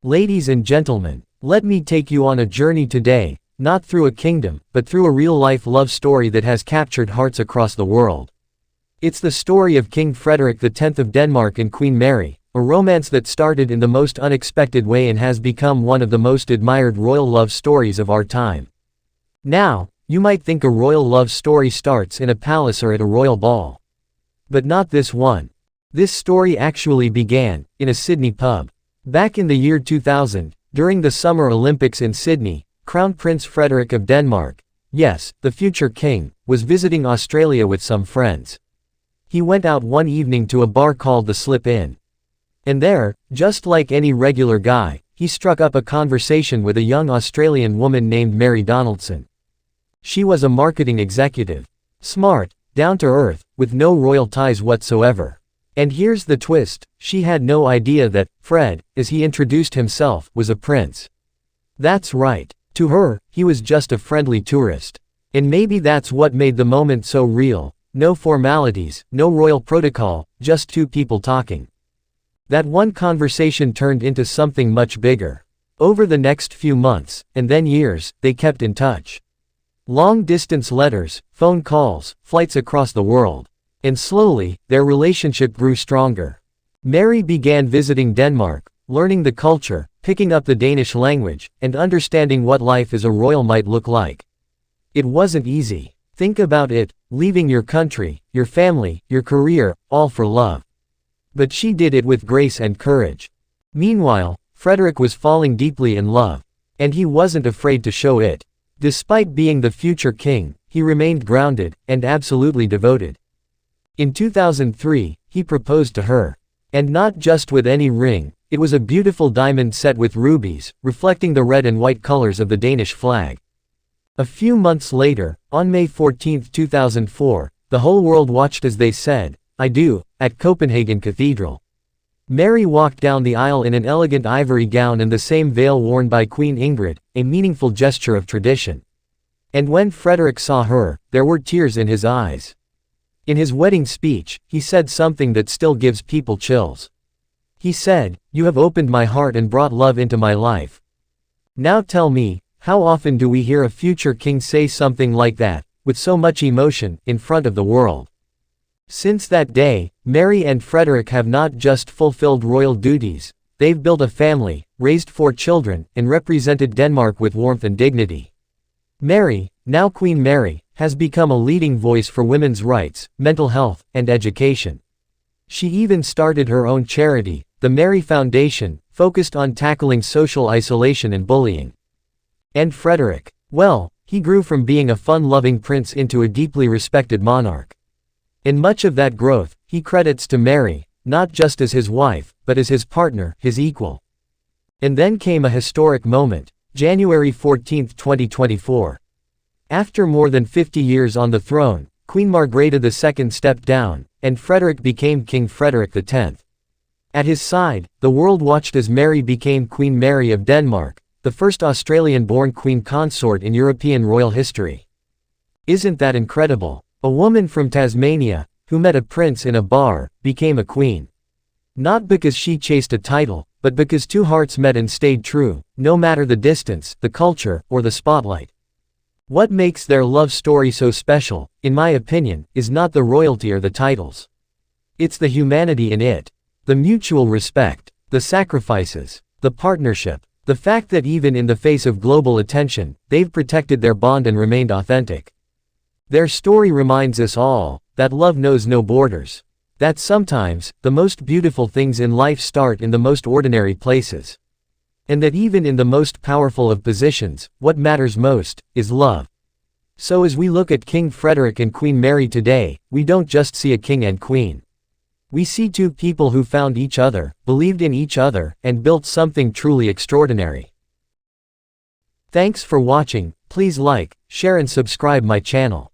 Ladies and gentlemen, let me take you on a journey today, not through a kingdom, but through a real-life love story that has captured hearts across the world. It's the story of King Frederik X of Denmark and Queen Mary, a romance that started in the most unexpected way and has become one of the most admired royal love stories of our time. Now, you might think a royal love story starts in a palace or at a royal ball. But not this one. This story actually began in a Sydney pub. Back in the year 2000, during the Summer Olympics in Sydney, Crown Prince Frederik of Denmark, yes, the future king, was visiting Australia with some friends. He went out one evening to a bar called the Slip Inn. And there, just like any regular guy, he struck up a conversation with a young Australian woman named Mary Donaldson. She was a marketing executive. Smart, down to earth, with no royal ties whatsoever. And here's the twist, she had no idea that Fred, as he introduced himself, was a prince. That's right. To her, he was just a friendly tourist. And maybe that's what made the moment so real. No formalities, no royal protocol, just two people talking. That one conversation turned into something much bigger. Over the next few months, and then years, they kept in touch. Long-distance letters, phone calls, flights across the world. And slowly, their relationship grew stronger. Mary began visiting Denmark, learning the culture, picking up the Danish language, and understanding what life as a royal might look like. It wasn't easy. Think about it, leaving your country, your family, your career, all for love. But she did it with grace and courage. Meanwhile, Frederik was falling deeply in love. And he wasn't afraid to show it. Despite being the future king, he remained grounded, and absolutely devoted. In 2003, he proposed to her. And not just with any ring, it was a beautiful diamond set with rubies, reflecting the red and white colors of the Danish flag. A few months later, on May 14, 2004, the whole world watched as they said, "I do," at Copenhagen Cathedral. Mary walked down the aisle in an elegant ivory gown and the same veil worn by Queen Ingrid, a meaningful gesture of tradition. And when Frederik saw her, there were tears in his eyes. In his wedding speech, he said something that still gives people chills. He said, "You have opened my heart and brought love into my life." Now tell me, how often do we hear a future king say something like that, with so much emotion, in front of the world? Since that day, Mary and Frederik have not just fulfilled royal duties, they've built a family, raised 4 children, and represented Denmark with warmth and dignity. Mary, now Queen Mary, has become a leading voice for women's rights, mental health, and education. She even started her own charity, the Mary Foundation, focused on tackling social isolation and bullying. And Frederik, well, he grew from being a fun-loving prince into a deeply respected monarch. And much of that growth, he credits to Mary, not just as his wife, but as his partner, his equal. And then came a historic moment, January 14, 2024. After more than 50 years on the throne, Queen Margrethe II stepped down, and Frederik became King Frederik X. At his side, the world watched as Mary became Queen Mary of Denmark, the first Australian-born queen consort in European royal history. Isn't that incredible? A woman from Tasmania, who met a prince in a bar, became a queen. Not because she chased a title, but because 2 hearts met and stayed true, no matter the distance, the culture, or the spotlight. What makes their love story so special, in my opinion, is not the royalty or the titles. It's the humanity in it. The mutual respect, the sacrifices, the partnership, the fact that even in the face of global attention, they've protected their bond and remained authentic. Their story reminds us all that love knows no borders. That sometimes, the most beautiful things in life start in the most ordinary places. And that even in the most powerful of positions, what matters most is love. So as we look at King Frederik and Queen Mary today, we don't just see a king and queen. We see 2 people who found each other, believed in each other, and built something truly extraordinary. Thanks for watching. Please like, share and subscribe my channel.